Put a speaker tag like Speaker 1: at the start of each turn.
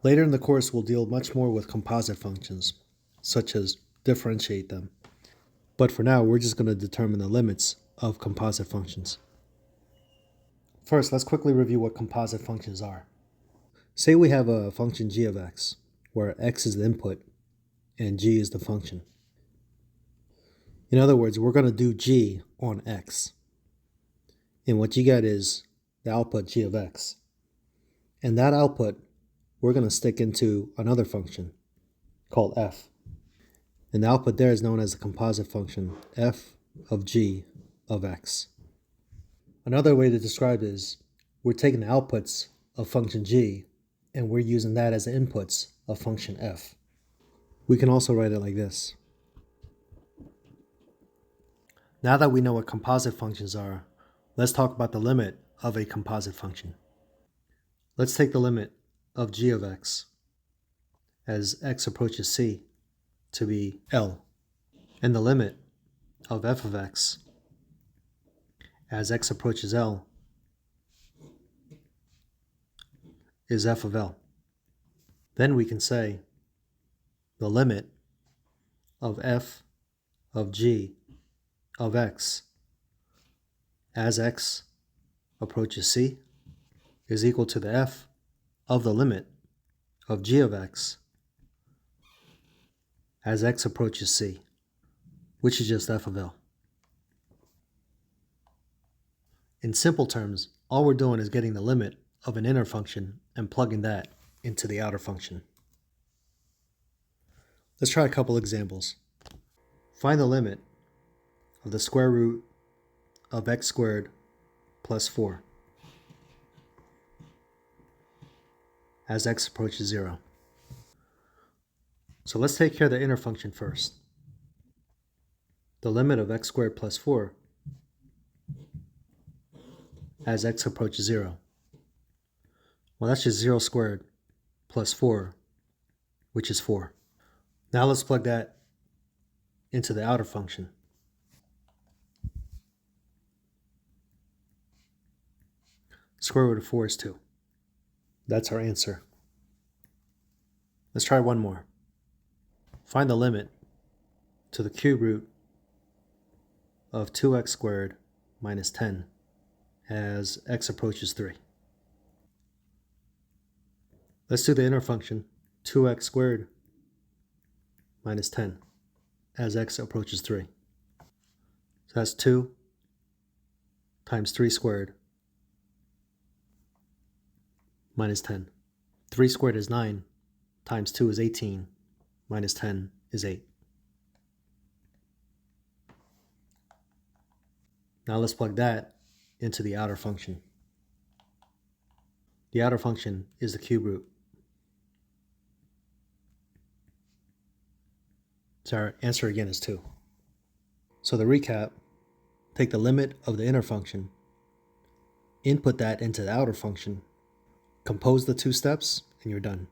Speaker 1: Later in the course, we'll deal much more with composite functions, such as differentiate them. But for now, we're just going to determine the limits of composite functions. First, let's quickly review what composite functions are. Say we have a function g of x, where x is the input and g is the function. In other words, we're going to do g on x. And what you get is the output g of x. And that output, we're going to stick into another function called f. And the output there is known as the composite function f of g of x. Another way to describe it is we're taking the outputs of function g and we're using that as the inputs of function f. We can also write it like this. Now that we know what composite functions are, let's talk about the limit of a composite function. Let's take the limit of g of x as x approaches c to be L, and the limit of f of x as x approaches L is f of L. Then we can say the limit of f of g of x as x approaches c is equal to the f of the limit of g of x as x approaches c, which is just f of L. In simple terms, all we're doing is getting the limit of an inner function and plugging that into the outer function. Let's try a couple examples. Find the limit of the square root of x squared plus 4 as x approaches 0. So let's take care of the inner function first. The limit of x squared plus 4 as x approaches 0. Well, that's just 0 squared plus 4, which is 4. Now let's plug that into the outer function. Square root of 4 is 2. That's our answer. Let's try one more. Find the limit to the cube root of 2x squared minus 10 as x approaches 3. Let's do the inner function, 2x squared minus 10 as x approaches 3. So that's 2 times 3 squared minus 10. 3 squared is 9, times 2 is 18, minus 10 is 8. Now let's plug that into the outer function. The outer function is the cube root. So our answer again is 2. So to recap, take the limit of the inner function, input that into the outer function, compose the two steps, and you're done.